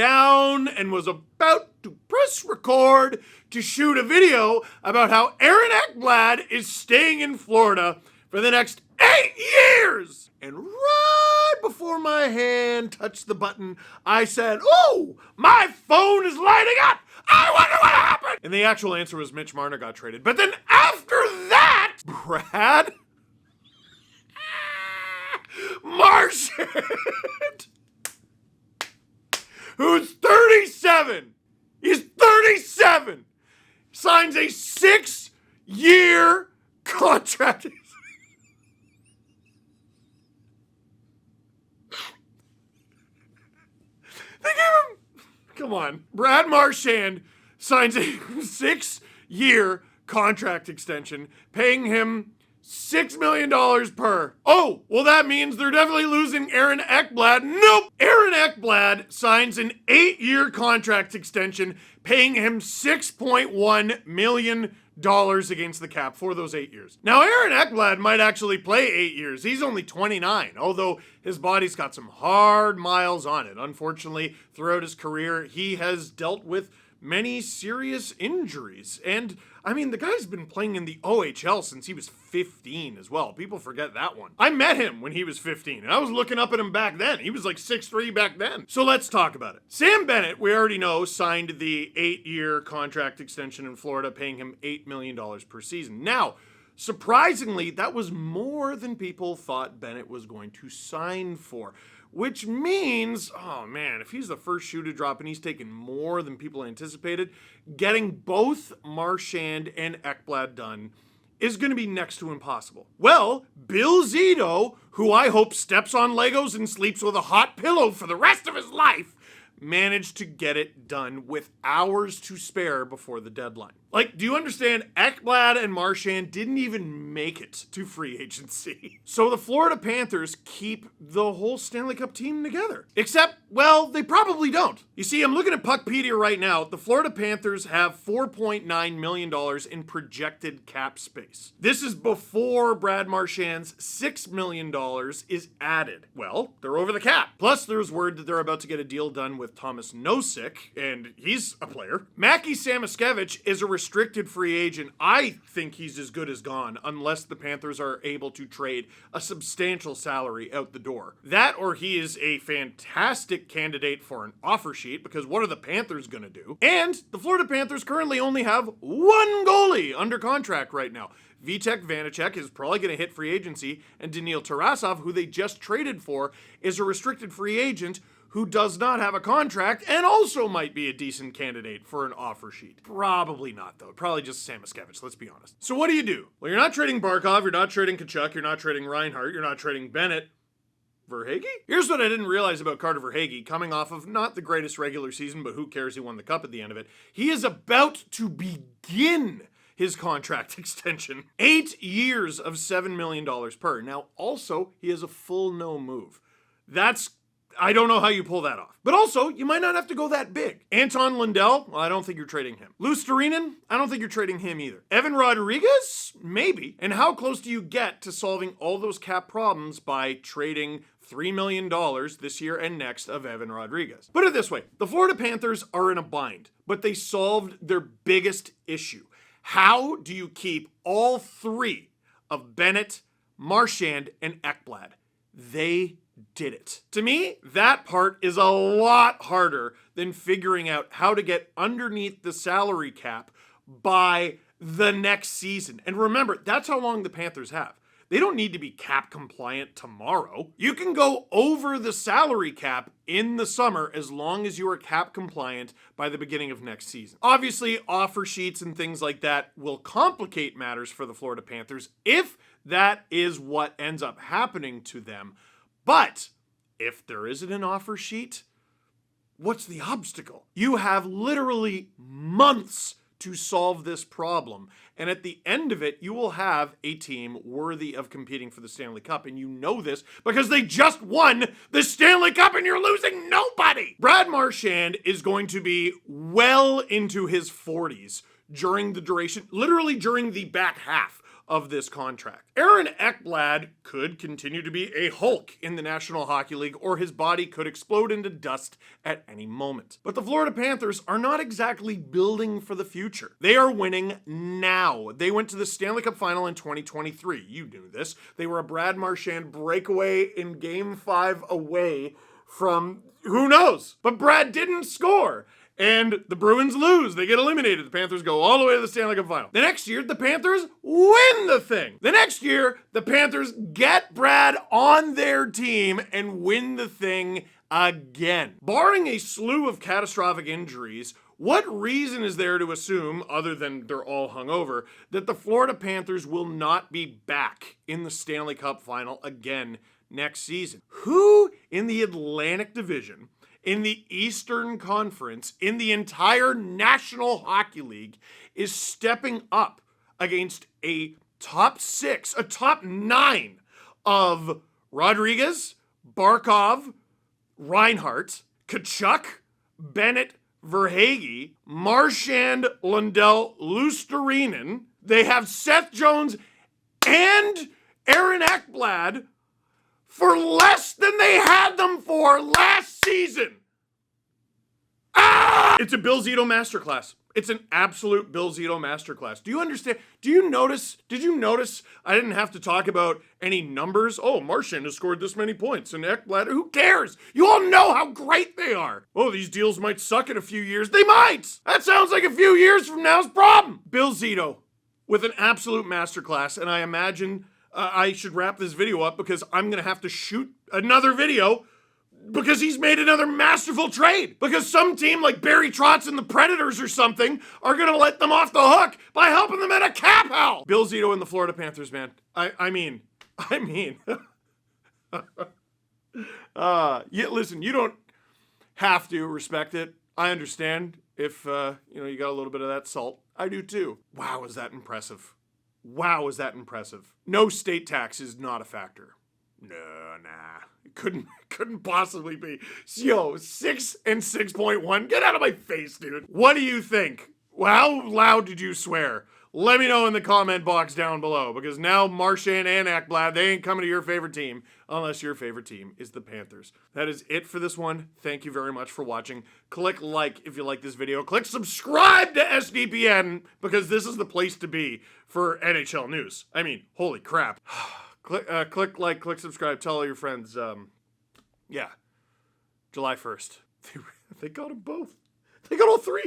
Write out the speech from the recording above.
down and was about to press record to shoot a video about how Aaron Ekblad is staying in Florida for the next 8 years. And right before my hand touched the button, I said, "Oh, my phone is lighting up. I wonder what happened." And the actual answer was Mitch Marner got traded. But then after that, Brad Marchand, who's 37, he's 37, signs a 6-year contract. They gave him, come on, Brad Marchand signs a 6-year contract extension, paying him $6 million per. Oh, well, that means they're definitely losing Aaron Ekblad. Nope. Aaron Ekblad signs an 8-year contract extension, paying him $6.1 million against the cap for those 8 years. Now, Aaron Ekblad might actually play 8 years. He's only 29, although his body's got some hard miles on it. Unfortunately, throughout his career, he has dealt with many serious injuries. And I mean, the guy's been playing in the OHL since he was 15 as well. People forget that one. I met him when he was 15, and I was looking up at him back then. He was like 6'3" back then. So let's talk about it. Sam Bennett, we already know, signed the 8-year contract extension in Florida, paying him $8 million per season. Now, surprisingly, that was more than people thought Bennett was going to sign for. Which means, oh man, if he's the first shoe to drop and he's taken more than people anticipated, getting both Marchand and Ekblad done is going to be next to impossible. Well, Bill Zito, who I hope steps on Legos and sleeps with a hot pillow for the rest of his life, managed to get it done with hours to spare before the deadline. Like, do you understand? Ekblad and Marchand didn't even make it to free agency. So the Florida Panthers keep the whole Stanley Cup team together. Except, well, they probably don't. You see, I'm looking at Puckpedia right now. The Florida Panthers have $4.9 million in projected cap space. This is before Brad Marchand's $6 million is added. Well, they're over the cap. Plus, there's word that they're about to get a deal done with Thomas Nosek, and he's a player. Mackie Samoskevich is a restricted free agent. I think he's as good as gone unless the Panthers are able to trade a substantial salary out the door. That, or he is a fantastic candidate for an offer sheet, because what are the Panthers going to do? And the Florida Panthers currently only have one goalie under contract right now. Vitek Vanacek is probably going to hit free agency, and Daniil Tarasov, who they just traded for, is a restricted free agent who does not have a contract and also might be a decent candidate for an offer sheet. Probably not, though. Probably just Samoskevich, let's be honest. So what do? Well, you're not trading Barkov, you're not trading Tkachuk, you're not trading Reinhart, you're not trading Bennett. Verhaeghe? Here's what I didn't realize about Carter Verhaeghe, coming off of not the greatest regular season, but who cares, he won the cup at the end of it. He is about to begin his contract extension. 8 years of $7 million per. Now, also, he has a full no move. I don't know how you pull that off. But also, you might not have to go that big. Anton Lundell, well, I don't think you're trading him. Luostarinen, I don't think you're trading him either. Evan Rodriguez, maybe. And how close do you get to solving all those cap problems by trading $3 million this year and next of Evan Rodriguez? Put it this way, the Florida Panthers are in a bind, but they solved their biggest issue. How do you keep all three of Bennett, Marchand, and Ekblad? They did it. To me, that part is a lot harder than figuring out how to get underneath the salary cap by the next season. And remember, that's how long the Panthers have. They don't need to be cap compliant tomorrow. You can go over the salary cap in the summer as long as you are cap compliant by the beginning of next season. Obviously, offer sheets and things like that will complicate matters for the Florida Panthers if that is what ends up happening to them. But if there isn't an offer sheet, what's the obstacle? You have literally months to solve this problem. And at the end of it, you will have a team worthy of competing for the Stanley Cup. And you know this because they just won the Stanley Cup and you're losing nobody. Brad Marchand is going to be well into his 40s during the duration, literally during the back half of this contract. Aaron Ekblad could continue to be a Hulk in the National Hockey League, or his body could explode into dust at any moment. But the Florida Panthers are not exactly building for the future. They are winning now. They went to the Stanley Cup final in 2023. You knew this. They were a Brad Marchand breakaway in Game 5 away from who knows? But Brad didn't score. And the Bruins lose. They get eliminated. The Panthers go all the way to the Stanley Cup final. The next year, the Panthers win the thing. The next year, the Panthers get Brad on their team and win the thing again. Barring a slew of catastrophic injuries, what reason is there to assume, other than they're all hungover, that the Florida Panthers will not be back in the Stanley Cup final again next season? Who in the Atlantic Division, in the Eastern Conference, in the entire National Hockey League is stepping up against a top 6, a top 9 of Rodriguez, Barkov, Reinhart, Kachuk, Bennett, Verhaeghe, Marchand, Lundell, Luostarinen. They have Seth Jones and Aaron Ekblad for less than they had them for last season. It's a Bill Zito masterclass. It's an absolute Bill Zito masterclass. Do you understand? Did you notice I didn't have to talk about any numbers? Oh, Marchand has scored this many points, and Ekblad, who cares? You all know how great they are. Oh, these deals might suck in a few years. They might! That sounds like a few years from now's problem. Bill Zito with an absolute masterclass, and I imagine I should wrap this video up because I'm going to have to shoot another video because he's made another masterful trade. Because some team like Barry Trotz and the Predators or something are going to let them off the hook by helping them in a cap hell. Bill Zito and the Florida Panthers, man. I mean. Listen, you don't have to respect it. I understand if, you got a little bit of that salt. I do too. Wow, is that impressive. Wow, is that impressive. No state tax is not a factor. No, nah. It couldn't possibly be. Yo, 6 and 6.1. Get out of my face, dude. What do you think? How loud did you swear? Let me know in the comment box down below, because now Marchand and Ekblad, they ain't coming to your favorite team unless your favorite team is the Panthers. That is it for this one. Thank you very much for watching. Click like if you like this video. Click subscribe to SDPN, because this is the place to be for NHL news. I mean, holy crap. Click like, click subscribe, tell all your friends. Yeah, July 1st. They got them both. They got all 3.